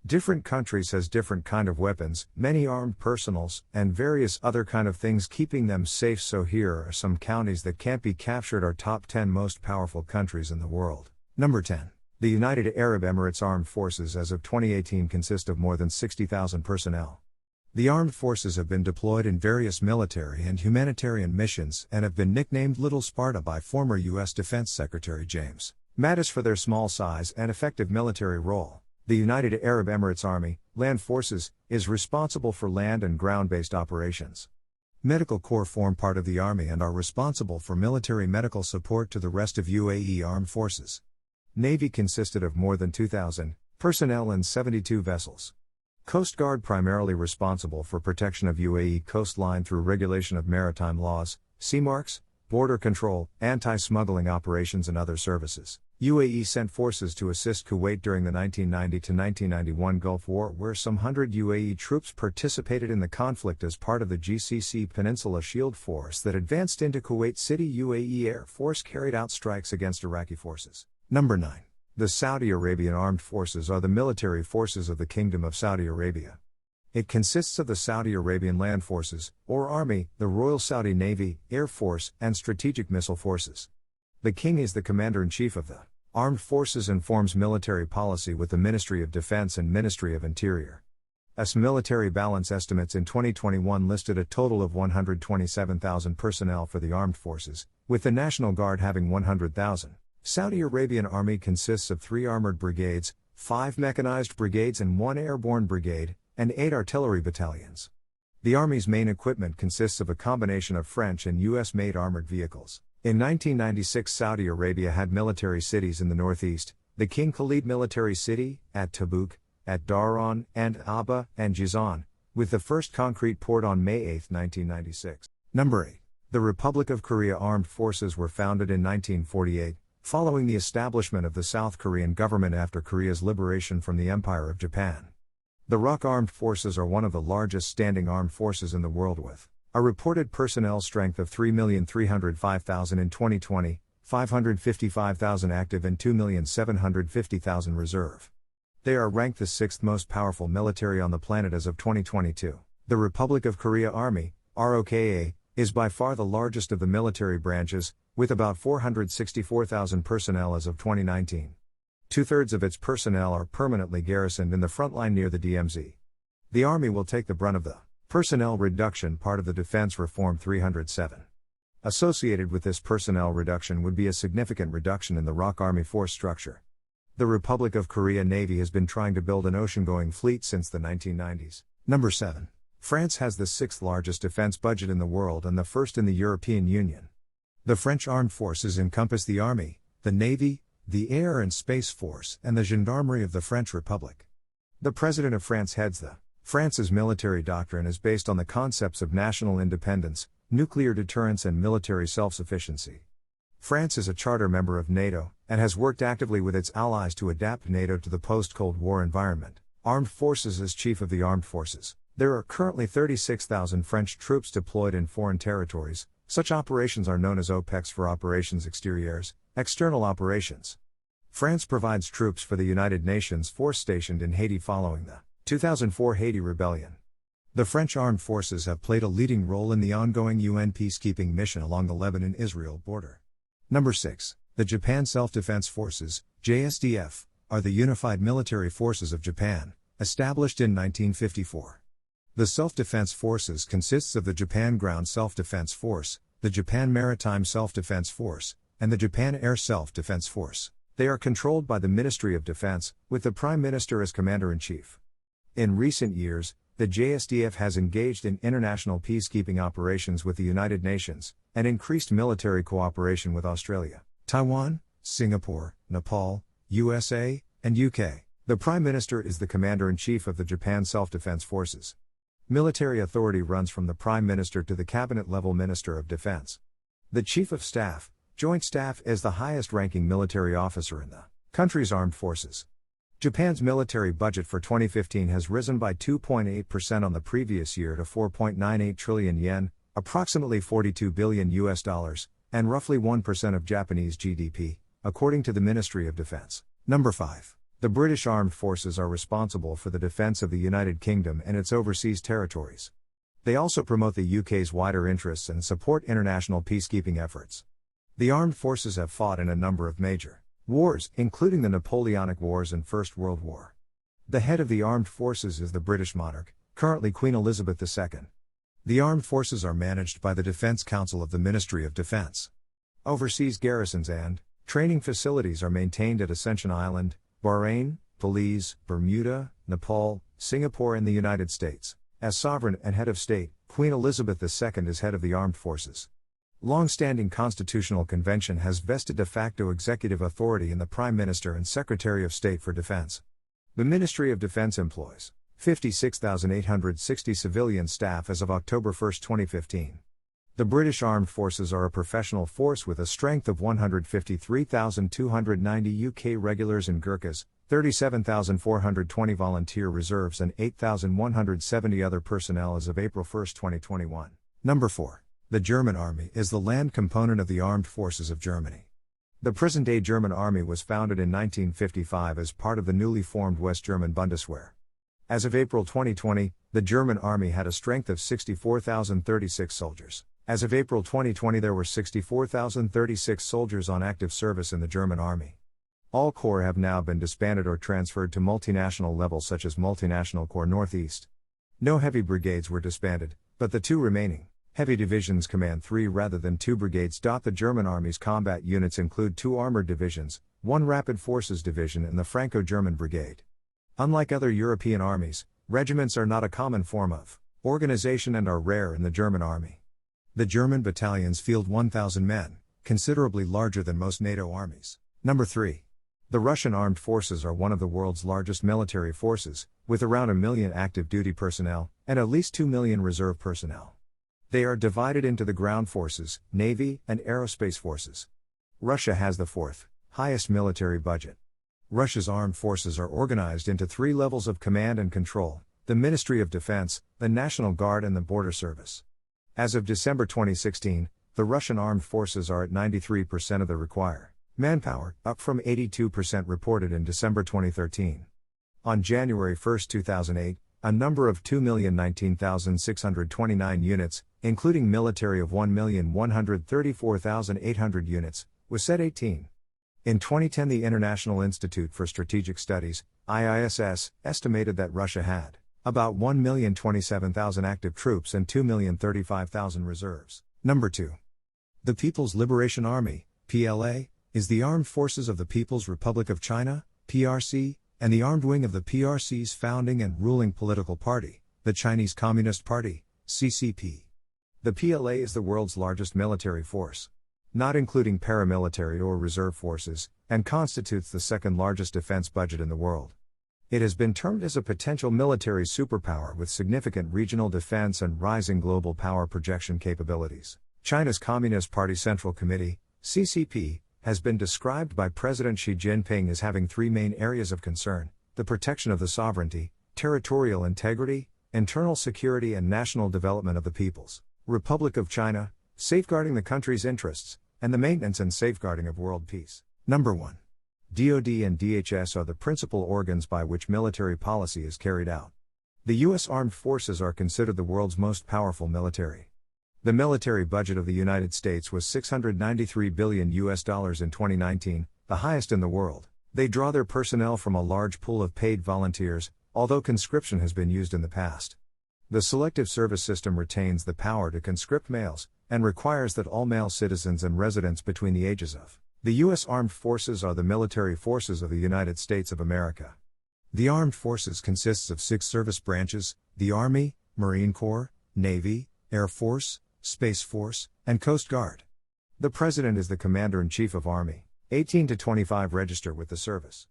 Different countries has different kind of weapons, many armed personnels, and various other kind of things keeping them safe. So here are some counties that can't be captured are top 10 most powerful countries in the world. Number 10. The United Arab Emirates Armed Forces as of 2018 consist of more than 60,000 personnel. The armed forces have been deployed in various military and humanitarian missions and have been nicknamed Little Sparta by former U.S. Defense Secretary James Mattis for their small size and effective military role. The United Arab Emirates Army, Land Forces, is responsible for land and ground-based operations. Medical Corps form part of the Army and are responsible for military medical support to the rest of UAE armed forces. Navy consisted of more than 2,000 personnel and 72 vessels. Coast Guard primarily responsible for protection of UAE coastline through regulation of maritime laws, sea marks, border control, anti-smuggling operations and other services. UAE sent forces to assist Kuwait during the 1990 to 1991 Gulf War, where some 100 UAE troops participated in the conflict as part of the GCC Peninsula Shield Force that advanced into Kuwait City. UAE Air Force carried out strikes against Iraqi forces. Number 9. The Saudi Arabian Armed Forces are the military forces of the Kingdom of Saudi Arabia. It consists of the Saudi Arabian Land Forces, or Army, the Royal Saudi Navy, Air Force, and Strategic Missile Forces. The King is the Commander-in-Chief of the Armed Forces and forms military policy with the Ministry of Defense and Ministry of Interior. AS military balance estimates in 2021 listed a total of 127,000 personnel for the armed forces, with the National Guard having 100,000. Saudi Arabian Army consists of 3 armored brigades, 5 mechanized brigades and 1 airborne brigade, and 8 artillery battalions. The Army's main equipment consists of a combination of French and US-made armored vehicles. In 1996 Saudi Arabia had military cities in the northeast, the King Khalid Military City, at Tabuk, at Dhahran, and Aba, and Jizan, with the first concrete poured on May 8, 1996. Number 8. The Republic of Korea Armed Forces were founded in 1948, following the establishment of the South Korean government after Korea's liberation from the Empire of Japan. The ROK Armed Forces are one of the largest standing armed forces in the world with a reported personnel strength of 3,305,000 in 2020, 555,000 active and 2,750,000 reserve. They are ranked the 6th most powerful military on the planet as of 2022. The Republic of Korea Army, ROKA, is by far the largest of the military branches, with about 464,000 personnel as of 2019. 2/3 of its personnel are permanently garrisoned in the front line near the DMZ. The Army will take the brunt of the personnel reduction part of the Defense Reform 307. Associated with this personnel reduction would be a significant reduction in the ROK Army force structure. The Republic of Korea Navy has been trying to build an ocean-going fleet since the 1990s. Number 7. France has the 6th largest defense budget in the world and the 1st in the European Union. The French armed forces encompass the Army, the Navy, the Air and Space Force, and the Gendarmerie of the French Republic. The President of France heads the France's military doctrine is based on the concepts of national independence, nuclear deterrence and military self-sufficiency. France is a charter member of NATO, and has worked actively with its allies to adapt NATO to the post-Cold War environment. Armed Forces as Chief of the Armed Forces. There are currently 36,000 French troops deployed in foreign territories. Such operations are known as OPEX for Operations Extérieures, external operations. France provides troops for the United Nations force stationed in Haiti following the 2004 Haiti rebellion. The French armed forces have played a leading role in the ongoing UN peacekeeping mission along the Lebanon-Israel border. Number 6. The Japan Self-Defense Forces, JSDF, are the unified military forces of Japan, established in 1954. The Self-Defense Forces consists of the Japan Ground Self-Defense Force, the Japan Maritime Self-Defense Force, and the Japan Air Self-Defense Force. They are controlled by the Ministry of Defense, with the Prime Minister as Commander-in-Chief. In recent years, the JSDF has engaged in international peacekeeping operations with the United Nations, and increased military cooperation with Australia, Taiwan, Singapore, Nepal, USA, and UK. The Prime Minister is the Commander-in-Chief of the Japan Self-Defense Forces. Military authority runs from the Prime Minister to the Cabinet-level Minister of Defense. The Chief of Staff, Joint Staff, is the highest-ranking military officer in the country's armed forces. Japan's military budget for 2015 has risen by 2.8% on the previous year to 4.98 trillion yen, approximately $42 billion, and roughly 1% of Japanese GDP, according to the Ministry of Defense. Number 5. The British Armed Forces are responsible for the defence of the United Kingdom and its overseas territories. They also promote the UK's wider interests and support international peacekeeping efforts. The armed forces have fought in a number of major wars, including the Napoleonic Wars and First World War. The head of the armed forces is the British monarch, currently Queen Elizabeth II. The armed forces are managed by the Defence Council of the Ministry of Defence. Overseas garrisons and training facilities are maintained at Ascension Island, Bahrain, Belize, Bermuda, Nepal, Singapore and the United States. As sovereign and head of state, Queen Elizabeth II is head of the armed forces. Long-standing constitutional convention has vested de facto executive authority in the Prime Minister and Secretary of State for Defense. The Ministry of Defense employs 56,860 civilian staff as of October 1, 2015. The British Armed Forces are a professional force with a strength of 153,290 UK regulars and Gurkhas, 37,420 volunteer reserves and 8,170 other personnel as of April 1, 2021. Number 4. The German Army is the land component of the Armed Forces of Germany. The present-day German Army was founded in 1955 as part of the newly formed West German Bundeswehr. As of April 2020, the German Army had a strength of 64,036 soldiers. As of April 2020 there were 64,036 soldiers on active service in the German Army. All corps have now been disbanded or transferred to multinational levels such as Multinational Corps Northeast. No heavy brigades were disbanded, but the two remaining heavy divisions command 3 rather than 2 brigades. The German Army's combat units include 2 armoured divisions, 1 rapid forces division and the Franco-German Brigade. Unlike other European armies, regiments are not a common form of organization and are rare in the German Army. The German battalions field 1,000 men, considerably larger than most NATO armies. Number 3. The Russian armed forces are one of the world's largest military forces, with around 1 million active duty personnel, and at least 2 million reserve personnel. They are divided into the ground forces, navy, and aerospace forces. Russia has the 4th highest military budget. Russia's armed forces are organized into 3 levels of command and control: the Ministry of Defense, the National Guard and the Border Service. As of December 2016, the Russian armed forces are at 93% of the required manpower, up from 82% reported in December 2013. On January 1, 2008, a number of 2,019,629 units, including military of 1,134,800 units, was set 18. In 2010 the International Institute for Strategic Studies, IISS, estimated that Russia had about 1,027,000 active troops and 2,035,000 reserves. Number 2. The People's Liberation Army, PLA, is the armed forces of the People's Republic of China, PRC, and the armed wing of the PRC's founding and ruling political party, the Chinese Communist Party, CCP. The PLA is the world's largest military force, not including paramilitary or reserve forces, and constitutes the second largest defense budget in the world. It has been termed as a potential military superpower with significant regional defense and rising global power projection capabilities. China's Communist Party Central Committee, CCP, has been described by President Xi Jinping as having 3 main areas of concern: the protection of the sovereignty, territorial integrity, internal security and national development of the People's Republic of China, safeguarding the country's interests, and the maintenance and safeguarding of world peace. Number 1. DoD and DHS are the principal organs by which military policy is carried out. The U.S. Armed Forces are considered the world's most powerful military. The military budget of the United States was $693 billion in 2019, the highest in the world. They draw their personnel from a large pool of paid volunteers, although conscription has been used in the past. The Selective Service System retains the power to conscript males, and requires that all male citizens and residents between the ages of the U.S. Armed Forces are the military forces of the United States of America. The Armed Forces consists of 6 service branches: the Army, Marine Corps, Navy, Air Force, Space Force, and Coast Guard. The President is the Commander-in-Chief of Army. 18 to 25 register with the service.